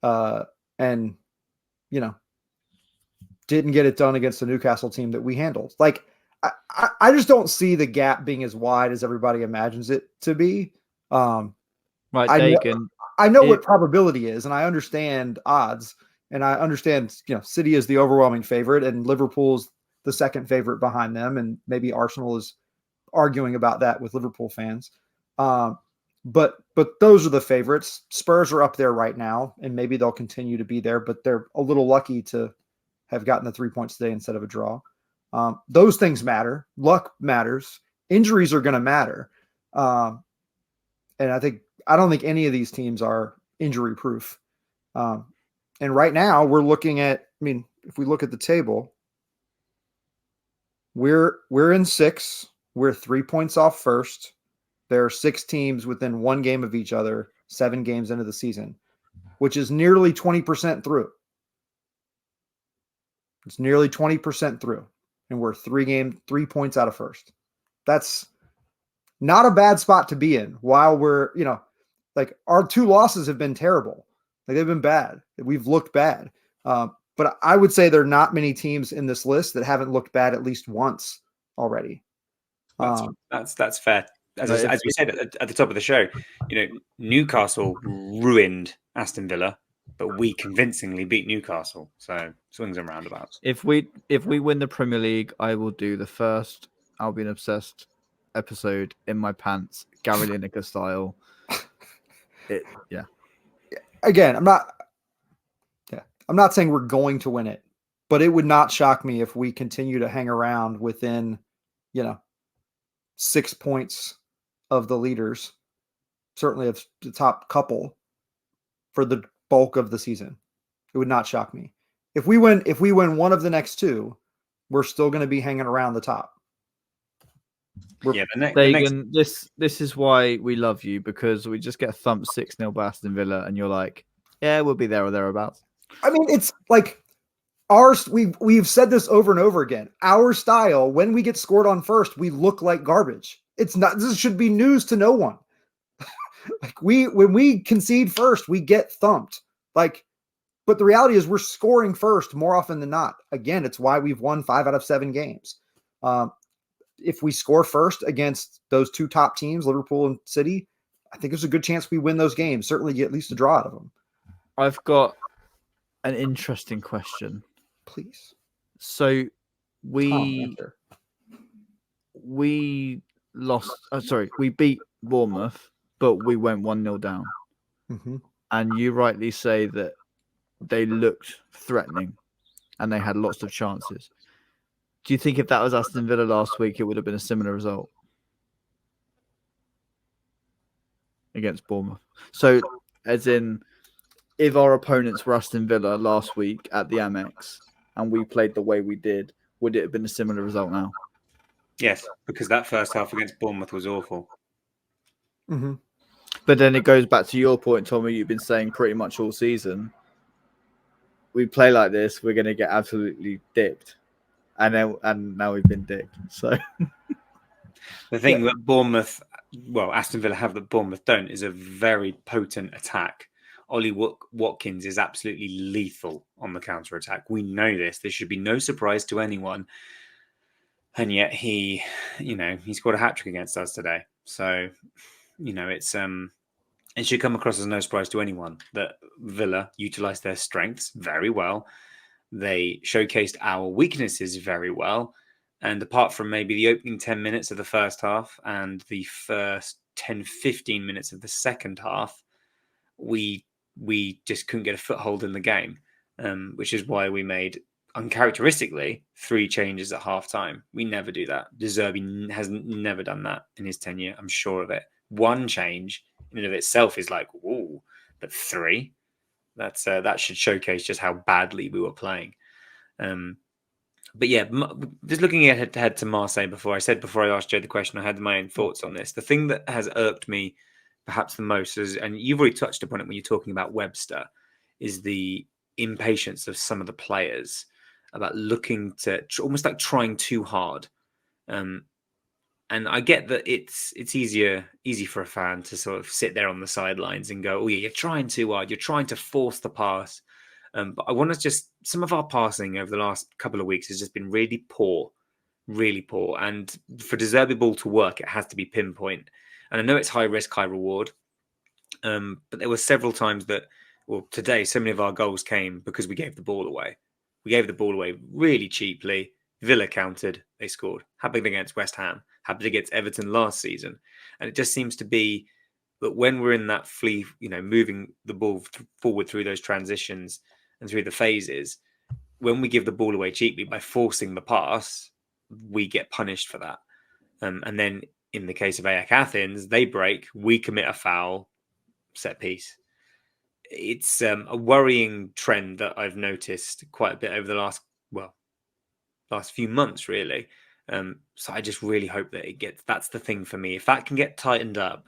and didn't get it done against the Newcastle team that we handled. Like I just don't see the gap being as wide as everybody imagines it to be. Right, Dagan. I know what probability is, and I understand odds. And I understand, City is the overwhelming favorite and Liverpool's the second favorite behind them. And maybe Arsenal is arguing about that with Liverpool fans. But those are the favorites. Spurs are up there right now, and maybe they'll continue to be there, but they're a little lucky to have gotten the 3 points today instead of a draw. Those things matter. Luck matters. Injuries are going to matter. And I don't think any of these teams are injury proof. And right now we're looking at, if we look at the table, we're in 6. We're 3 points off first. There are 6 teams within 1 game of each other, 7 games into the season, which is nearly 20% through. It's nearly 20% through. And we're 3 points out of first. That's not a bad spot to be in while we're, our 2 losses have been terrible. Like they've been bad. We've looked bad. But I would say there are not many teams in this list that haven't looked bad at least once already. That's fair. As we said at the top of the show, Newcastle ruined Aston Villa, but we convincingly beat Newcastle. So swings and roundabouts. If we win the Premier League, I will do the first Albion Obsessed episode in my pants, Gary Lineker style. Yeah. Again, I'm not saying we're going to win it, but it would not shock me if we continue to hang around within, 6 points of the leaders, certainly of the top couple for the bulk of the season. It would not shock me. If we win one of the next 2, we're still going to be hanging around the top. This is why we love you, because we just get thumped 6-0 by Aston Villa, and you're like, yeah, we'll be there or thereabouts. It's like we've said this over and over again. Our style, when we get scored on first, we look like garbage. This should be news to no one. When we concede first, we get thumped. But the reality is we're scoring first more often than not. Again, it's why we've won 5 out of 7 games. If we score first against those 2 top teams, Liverpool and City, I think there's a good chance we win those games. Certainly get at least a draw out of them. I've got an interesting question. Please. So we we lost. Sorry, we beat Bournemouth, but we went 1-0 down. Mm-hmm. And you rightly say that they looked threatening and they had lots of chances. Do you think if that was Aston Villa last week, it would have been a similar result against Bournemouth? So, as in, if our opponents were Aston Villa last week at the Amex and we played the way we did, would it have been a similar result now? Yes, because that first half against Bournemouth was awful. Mm-hmm. But then it goes back to your point, Tommy, you've been saying pretty much all season. We play like this, we're going to get absolutely dipped. And now we've been dipped. So the thing that Bournemouth, Aston Villa have that Bournemouth don't, is a very potent attack. Ollie Watkins is absolutely lethal on the counter-attack. We know this. This should be no surprise to anyone. And yet he scored a hat-trick against us today. So, it should come across as no surprise to anyone that Villa utilised their strengths very well. They showcased our weaknesses very well. And apart from maybe the opening 10 minutes of the first half and the first 10, 15 minutes of the second half, we just couldn't get a foothold in the game, which is why we made, uncharacteristically, 3 changes at half-time. We never do that. De Zerbi has never done that in his tenure. I'm sure of it. 1 change in and of itself is like, ooh, but 3, that should showcase just how badly we were playing. But yeah, just looking ahead to Marseille before I asked Joe the question, I had my own thoughts on this. The thing that has irked me perhaps the most is, and you've already touched upon it when you're talking about Webster, is the impatience of some of the players about looking to almost like trying too hard. And I get that it's easy for a fan to sort of sit there on the sidelines and go, oh yeah, you're trying too hard. You're trying to force the pass. But I want to some of our passing over the last couple of weeks has just been really poor. And for De Zerbi ball to work, it has to be pinpoint. And I know it's high risk, high reward. But there were several times today, so many of our goals came because we gave the ball away. We gave the ball away really cheaply. Villa countered, they scored. Happened against West Ham, happened against Everton last season. And it just seems to be that when we're in that moving the ball forward through those transitions and through the phases, when we give the ball away cheaply by forcing the pass, we get punished for that. And then in the case of AEK Athens, they break, we commit a foul, set piece. It's a worrying trend that I've noticed quite a bit over the last few months, really. So I just really hope that that's the thing for me. If that can get tightened up,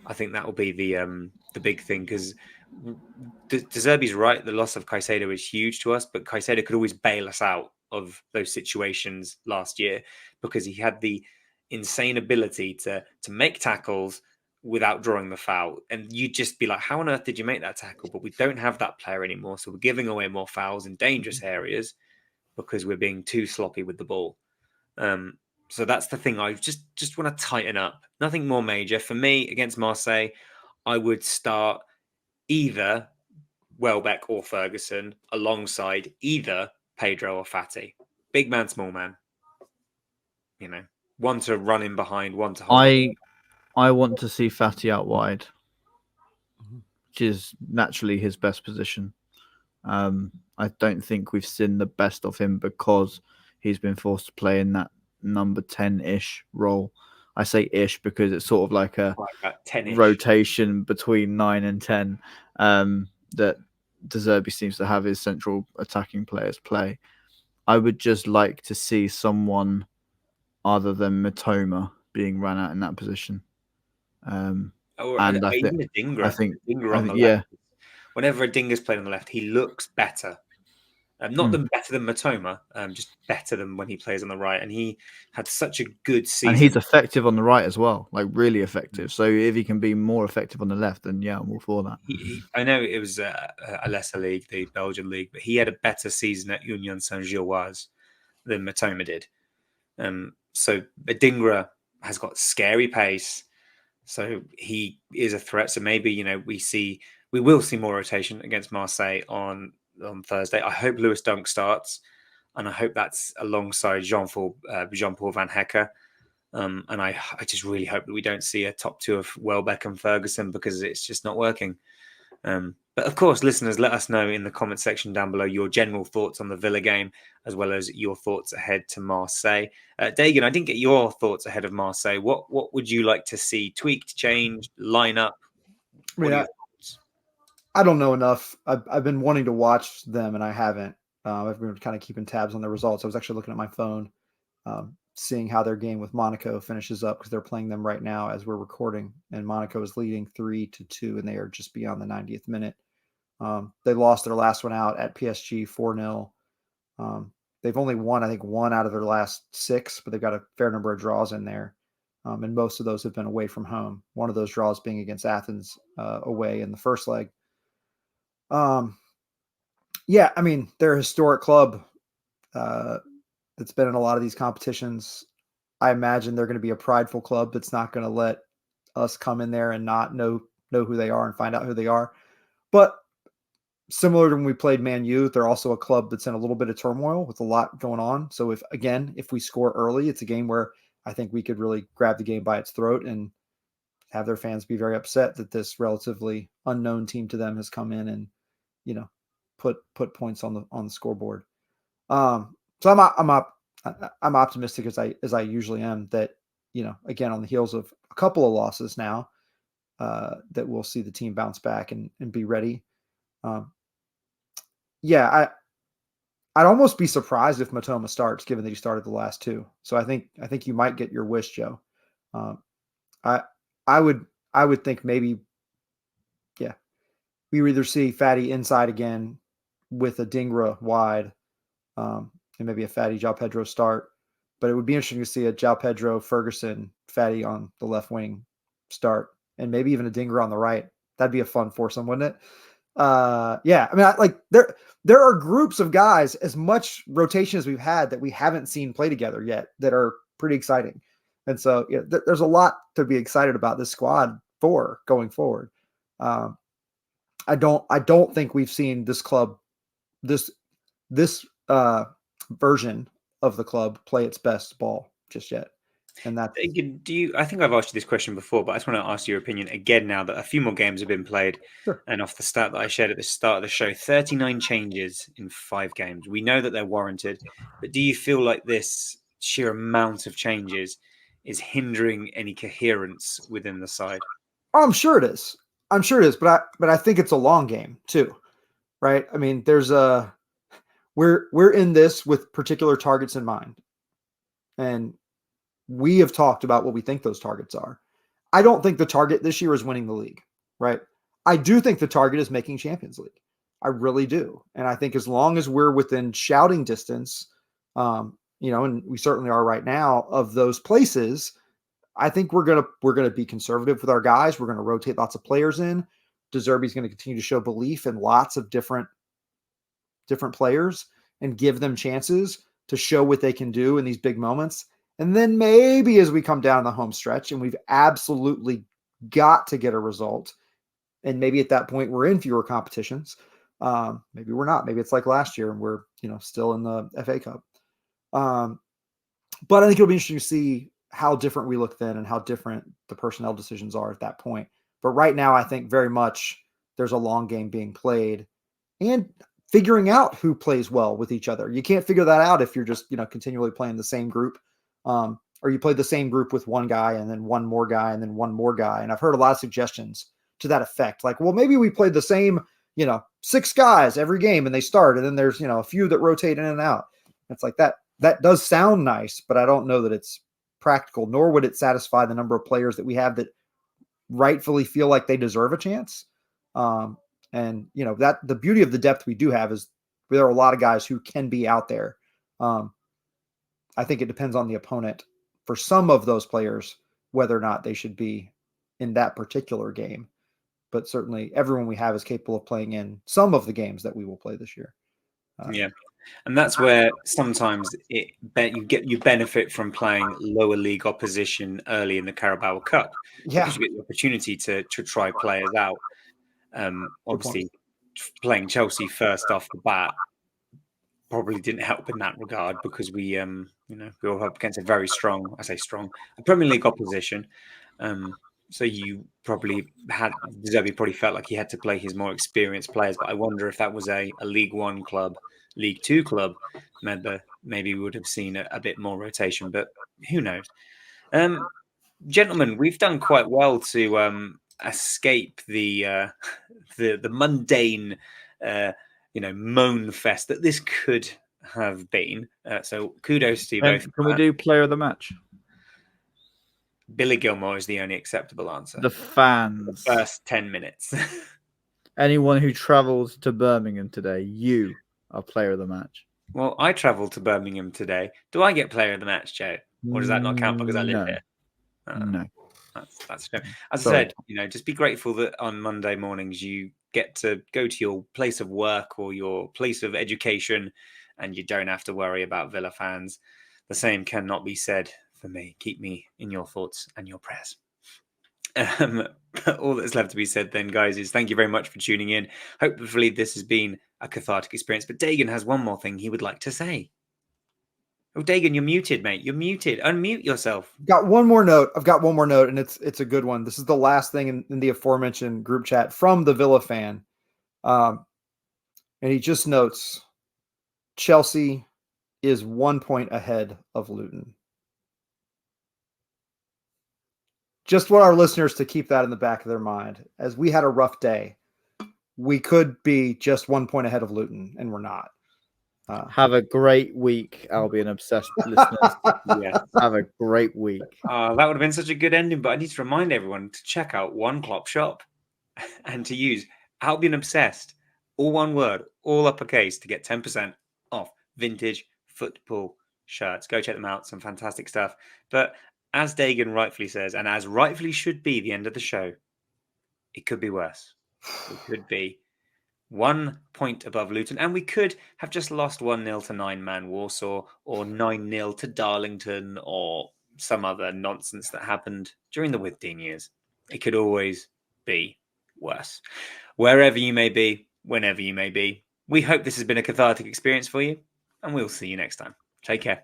I think that will be the big thing, because De Zerbi's right. The loss of Caicedo is huge to us, but Caicedo could always bail us out of those situations last year because he had the insane ability to make tackles without drawing the foul. And you'd just be like, how on earth did you make that tackle? But we don't have that player anymore. So we're giving away more fouls in dangerous areas because we're being too sloppy with the ball. So that's the thing. I just want to tighten up. Nothing more major. For me, against Marseille, I would start either Welbeck or Ferguson alongside either Pedro or Fati. Big man, small man. One to run in behind, one to hold. I want to see Fati out wide, which is naturally his best position. I don't think we've seen the best of him because he's been forced to play in that number 10-ish role. I say ish because it's sort of like a rotation between 9 and 10 that De Zerbi seems to have his central attacking players play. I would just like to see someone other than Mitoma being run out in that position. And I think Adingra on the left. Whenever Adingra's played on the left, he looks better. Not better than Mitoma, just better than when he plays on the right. And he had such a good season. And he's effective on the right as well, like really effective. So if he can be more effective on the left, then yeah, I'm all for that. I know it was a lesser league, the Belgian league, but he had a better season at Union Saint-Gilloise than Mitoma did. So Adingra has got scary pace. So he is a threat. So maybe, we will see more rotation against Marseille on Thursday. I hope Lewis Dunk starts, and I hope that's alongside Jean-Paul Van Hecke. And I just really hope that we don't see a top two of Welbeck and Ferguson, because it's just not working. But of course, listeners, let us know in the comment section down below your general thoughts on the Villa game, as well as your thoughts ahead to Marseille. Dagan, I didn't get your thoughts ahead of Marseille. What would you like to see tweaked, changed, line up? I mean, I don't know enough. I've been wanting to watch them, and I haven't. I've been kind of keeping tabs on the results. I was actually looking at my phone, seeing how their game with Monaco finishes up, because they're playing them right now as we're recording, and Monaco is leading 3-2, and they are just beyond the 90th minute. They lost their last one out at PSG 4-0. They've only won, I think, one out of their last 6, but they've got a fair number of draws in there. And most of those have been away from home. One of those draws being against Athens away in the first leg. Yeah, I mean, they're a historic club that's been in a lot of these competitions. I imagine they're going to be a prideful club that's not going to let us come in there and not know who they are and find out who they are. But similar to when we played Man U, they're also a club that's in a little bit of turmoil with a lot going on. So if we score early, it's a game where I think we could really grab the game by its throat and have their fans be very upset that this relatively unknown team to them has come in and, put points on the scoreboard. So I'm optimistic as I usually am that, again, on the heels of a couple of losses now, that we'll see the team bounce back and be ready. Yeah, I'd almost be surprised if Matoma starts, given that he started the last 2. So I think you might get your wish, Joe. I would think maybe, yeah, we either see Fati inside again with a Dingra wide, and maybe a Fati João Pedro start. But it would be interesting to see a João Pedro, Ferguson, Fati on the left wing start, and maybe even a Dingra on the right. That'd be a fun foursome, wouldn't it? Yeah, I mean, there are groups of guys, as much rotation as we've had, that we haven't seen play together yet, that are pretty exciting. And so there's a lot to be excited about this squad for going forward. I don't think we've seen this club, this version of the club play its best ball just yet. And that's, I think I've asked you this question before, but I just want to ask your opinion again now that a few more games have been played. Sure. And off the stat that I shared at the start of the show, 39 changes in 5 games. We know that they're warranted, but do you feel like this sheer amount of changes is hindering any coherence within the side? Oh, I'm sure it is. But I think it's a long game too, right? I mean, we're in this with particular targets in mind, and we have talked about what we think those targets are. I don't think the target this year is winning the league, right? I do think the target is making Champions League. I really do. And I think as long as we're within shouting distance, and we certainly are right now, of those places, I think we're gonna be conservative with our guys. We're gonna rotate lots of players in. De Zerbi's going to continue to show belief in lots of different players and give them chances to show what they can do in these big moments. And then maybe as we come down the home stretch and we've absolutely got to get a result, and maybe at that point we're in fewer competitions. Maybe we're not. Maybe it's like last year and we're still in the FA Cup. But I think it'll be interesting to see how different we look then and how different the personnel decisions are at that point. But right now, I think very much there's a long game being played and figuring out who plays well with each other. You can't figure that out if you're just continually playing the same group. Or you play the same group with one guy and then one more guy and then one more guy. And I've heard a lot of suggestions to that effect. Like, well, maybe we played the same, 6 guys every game and they start. And then there's, a few that rotate in and out. It's like that. That does sound nice, but I don't know that it's practical, nor would it satisfy the number of players that we have that rightfully feel like they deserve a chance. And that the beauty of the depth we do have is there are a lot of guys who can be out there. I think it depends on the opponent for some of those players, whether or not they should be in that particular game. But certainly everyone we have is capable of playing in some of the games that we will play this year. Yeah. And that's where sometimes you benefit from playing lower league opposition early in the Carabao Cup. Yeah. Because you get the opportunity to try players out. Obviously, playing Chelsea first off the bat, probably didn't help in that regard because we were up against a very strong, I say strong, a Premier League opposition. So you probably Zerbi probably felt like he had to play his more experienced players. But I wonder if that was a League One club, League Two club, maybe we would have seen a bit more rotation. But who knows? Gentlemen, we've done quite well to escape the mundane, moan fest that this could have been. So kudos to you both. Can we do player of the match? Billy Gilmore is the only acceptable answer. The fans. The first 10 minutes. Anyone who travels to Birmingham today, you are player of the match. Well, I travelled to Birmingham today. Do I get player of the match, Joe? Or does that not count because I live here? No. That's no. As I said, just be grateful that on Monday mornings you get to go to your place of work or your place of education and you don't have to worry about Villa fans. The same cannot be said for me. Keep me in your thoughts and your prayers. All that's left to be said then, guys, is thank you very much for tuning in. Hopefully this has been a cathartic experience. But Dagan has one more thing he would like to say. Oh, Dagan, you're muted, mate. You're muted. Unmute yourself. I've got one more note, and it's a good one. This is the last thing in the aforementioned group chat from the Villa fan. And he just notes Chelsea is 1 point ahead of Luton. Just want our listeners to keep that in the back of their mind. As we had a rough day, we could be just 1 point ahead of Luton, and we're not. Have a great week, Albion Obsessed listeners. Yeah. Have a great week. That would have been such a good ending, but I need to remind everyone to check out One Clop Shop and to use Albion Obsessed, all one word, all uppercase, to get 10% off vintage football shirts. Go check them out. Some fantastic stuff. But as Dagan rightfully says, and as rightfully should be the end of the show, it could be worse. It could be 1 point above Luton, and we could have just lost 1-0 to 9-man Warsaw or 9-0 to Darlington or some other nonsense that happened during the Withdean years. It could always be worse. Wherever you may be, whenever you may be, we hope this has been a cathartic experience for you, and we'll see you next time. Take care.